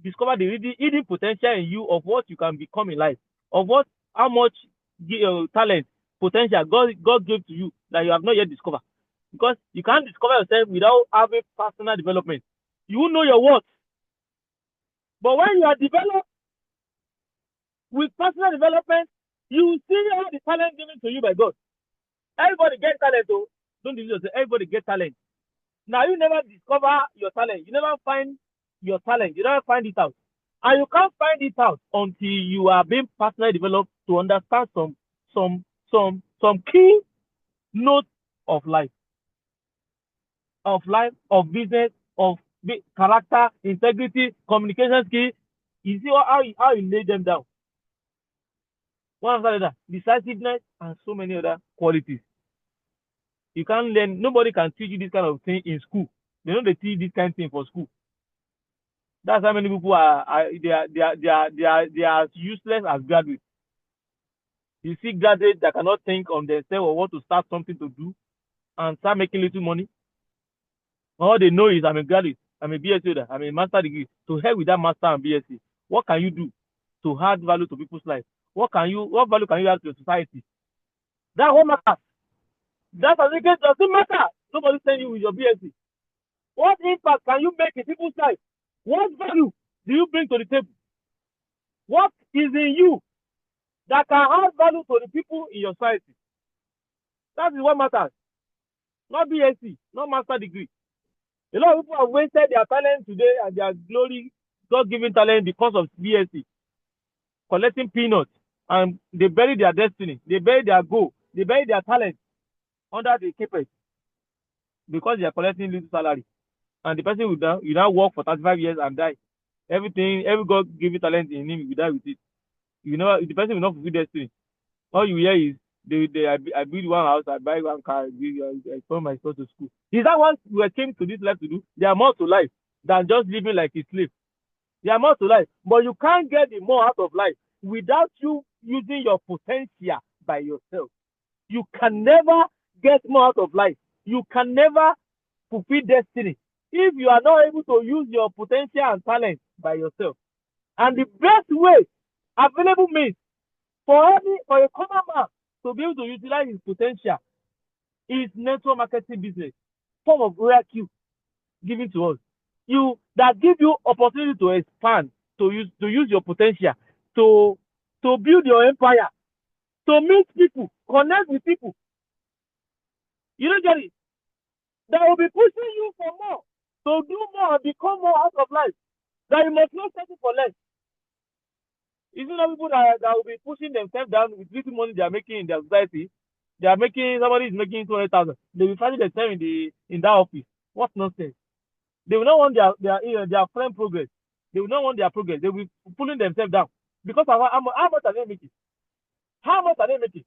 discover the hidden potential in you of what you can become in life, of how much talent, potential God gave to you that you have not yet discovered. Because you can't discover yourself without having personal development. You will know your worth. But when you are developed with personal development, you will see all the talent given to you by God. Everybody gets talent, though. Don't deceive yourself. Everybody gets talent. Now you never discover your talent. You never find your talent. You never find it out. And you can't find it out until you are being personally developed to understand some key notes of life, of business, of character, integrity, communication skill. You see how you lay them down. One after the other, decisiveness, and so many other qualities. You can't learn. Nobody can teach you this kind of thing in school. They don't teach this kind of thing for school. That's how many people are as useless as graduates. You see graduates that cannot think on themselves or want to start something to do and start making little money. All they know is I'm a graduate, I'm a BSc holder, I'm a master degree. To hell with that master and BSc. What can you do to add value to people's lives? What value can you add to society? That's what matters. That certificate doesn't matter. Nobody send you with your BSc. What impact can you make in people's lives? What value do you bring to the table? What is in you that can add value to the people in your society? That is what matters. Not BSc, not master degree. A lot of people have wasted their talent today and their glory, God-given talent because of BSc. Collecting peanuts. And they bury their destiny. They bury their goal. They bury their talent under the carpet because they are collecting little salary. And the person will now work for 35 years and die. Every God given talent in him, will die with it. The person will not fulfill destiny. All you hear is I build one house, I buy one car, I send my son to school. Is that what we came to this life to do? There are more to life than just living like a slave. There are more to life, but you can't get the more out of life without you using your potential by yourself. You can never get more out of life. You can never fulfill destiny if you are not able to use your potential and talent by yourself. And the best way available means for a common man to be able to utilize his potential is network marketing business, form of RQ given to us. That give you opportunity to expand, to use your potential, to build your empire, to meet people, connect with people. You don't get it? That will be pushing you for more, to do more and become more out of life. That you must not settle for less. Isn't there people that will be pushing themselves down with little money they are making in their society? Somebody is making 200,000. They will find themselves in that office. What nonsense! They will not want their friend progress. They will not want their progress. They will be pulling themselves down because of how much are they making? How much are they making?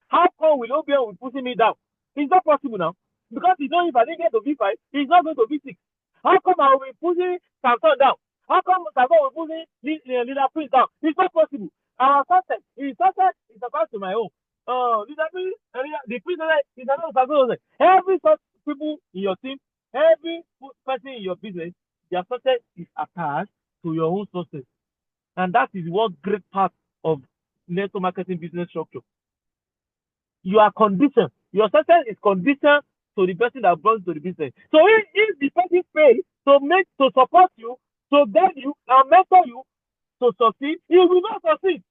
How come will OBM be pushing me down? It's not possible now because if I didn't get to V5, he's not going to V6. How come I will be pushing Samson down? How come Samson will be pushing Leader Prince down? It's not possible. Our success, his success is about to my own. The person is another success. Every such people in your team, every person in your business, their success is attached to your own success. And that is what great part of network marketing business structure. You are conditioned. Your success is conditioned to the person that brought you to the business. So if the person fails to support you, to guide you and mentor you to succeed, he will not succeed.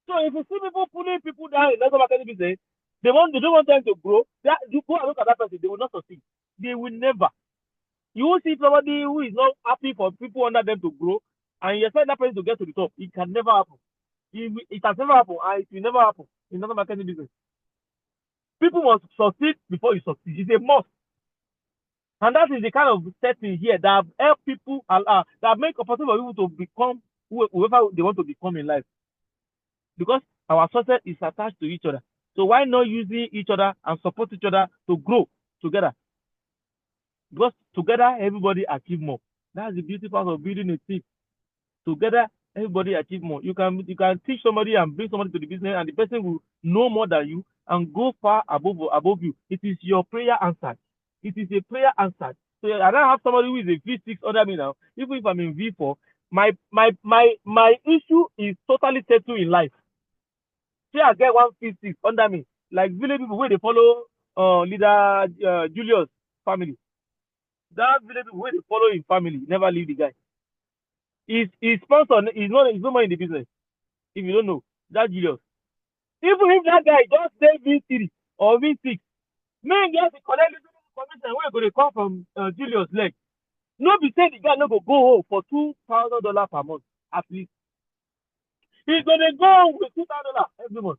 So if you see people pulling people down in network marketing business, they don't want them to grow. You go and look at that person, they will not succeed. They will never. You will see somebody who is not happy for people under them to grow, and you expect that person to get to the top. It can never happen. It has never happened, and it will never happen in network marketing business. People must succeed before you succeed. It's a must. And that is the kind of setting here that help people, that make opportunity for people to become whoever they want to become in life. Because our success is attached to each other. So why not using each other and support each other to grow together? Because together, everybody achieve more. That's the beauty part of building a team. Together, everybody achieve more. You can teach somebody and bring somebody to the business, and the person will know more than you and go far above you. It is your prayer answered. It is a prayer answered. So I don't have somebody who is a V6 under me now. Even if I'm in V4, my issue is totally settled in life. See, I get one V6 under me, like village people where they follow leader Julius family. That village people where they follow his family never leave the guy. His sponsor is no more in the business. If you don't know, that Julius. Even if that guy just say V3 or V6, men just collect little commission where go dey come from Julius leg. No be say the guy no go home for $2,000 per month at least. He's gonna go home with $2,000 every month.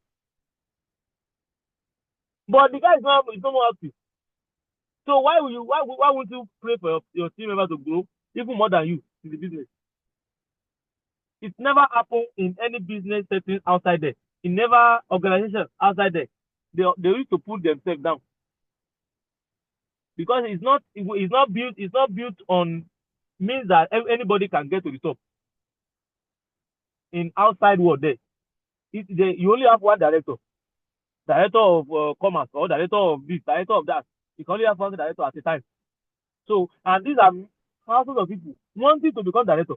But the guy is not happy. So why won't you pray for your team member to grow even more than you in the business? It never happened in any business setting outside there. In never organization outside there. They used to put themselves down. Because it's not built on means that anybody can get to the top. In outside world there. You only have one director of commerce, or director of this, director of that. You can only have one director at a time. So, and these are thousands of people wanting to become director.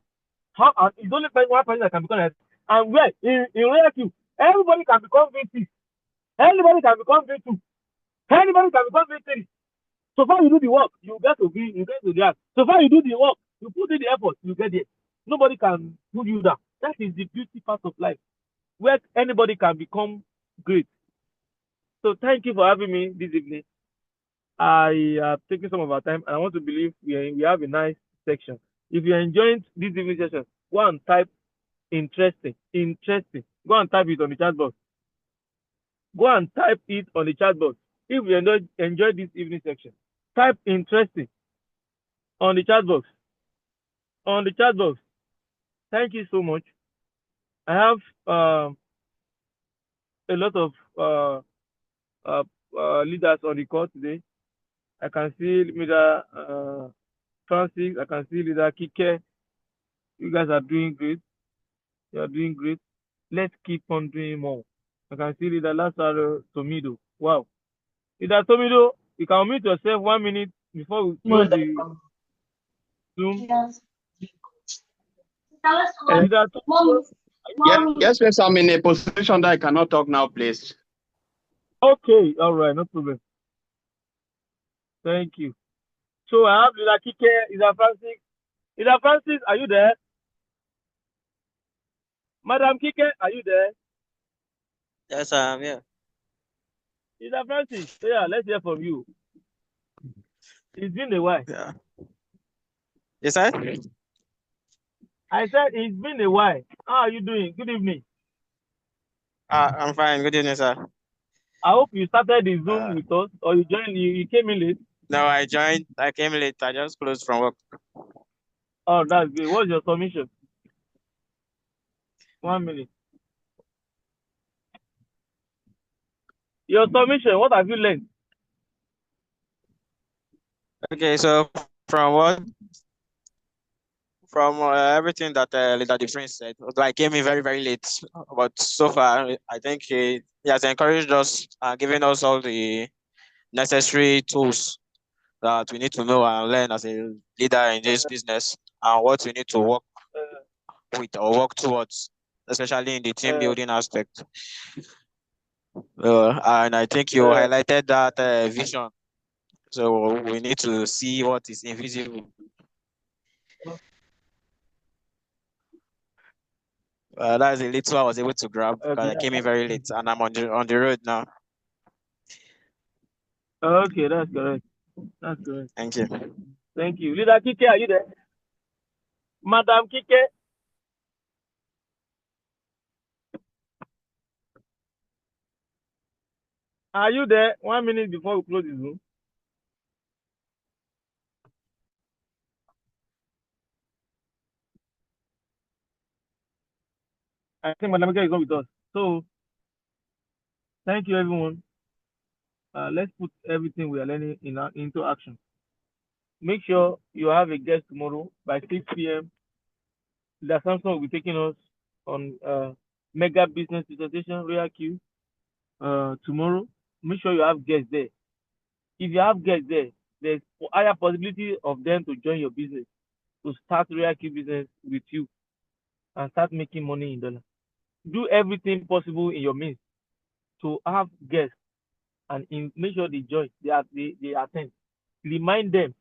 And it's only one person that can become director. And where in reality, everybody can become V6. Anybody can become V2. Anybody can become V3. So far you do the work, you get to that. So far you do the work, you put in the effort, you get there. Nobody can put you down. That is the beauty part of life, where anybody can become great. So thank you for having me this evening. I have taken some of our time, and I want to believe we have a nice section. If you're enjoying this evening session, go and type interesting. Go and type it on the chat box. Go and type it on the chat box. If you enjoy this evening section, type interesting on the chat box. On the chat box. Thank you so much. I have a lot of leaders on the call today. I can see leader Francis. I can see leader Kike. You guys are doing great. You are doing great. Let's keep on doing more. I can see leader Lazaro Tomido. Wow. Leader Tomido, you can mute yourself 1 minute before we close the Zoom. Leader Tomido, Yes, I'm in a position that I cannot talk now, please. okay, all right, no problem. Thank you. So I have leader Kike, leader Francis. Leader Francis, are you there? Madam Kike, are you there? Yes, I'm here. Leader Francis, yeah, let's hear from you. It's been a while. Yeah. Yes, sir? I said it's been a while. How are you doing? Good evening. I'm fine. Good evening, sir. I hope you started the Zoom with us, or you came in late. No, I joined. I came late. I just closed from work. Oh, that's good. What's your submission? 1 minute. Your submission, what have you learned? Okay, so from from everything that Leader the Prince said, although I came in very, very late, but so far, I think he has encouraged us, giving us all the necessary tools that we need to know and learn as a leader in this business, and what we need to work with or work towards, especially in the team building aspect. And I think you highlighted that vision. So we need to see what is invisible. That's a little I was able to grab because I came in very late and I'm on the road now. Okay, that's correct. That's correct. Thank you. Thank you. Leader Kike, are you there? Madam Kike? Are you there? 1 minute before we close the Zoom. I think Madam Kike is not with us. So, thank you, everyone. Let's put everything we are learning into action. Make sure you have a guest tomorrow by 6 p.m. The Samsung will be taking us on mega business presentation, Royal Q, tomorrow. Make sure you have guests there. If you have guests there, there's higher possibility of them to join your business, to start Royal Q business with you and start making money in dollars. Do everything possible in your means to have guests and make sure they join, they attend. Remind them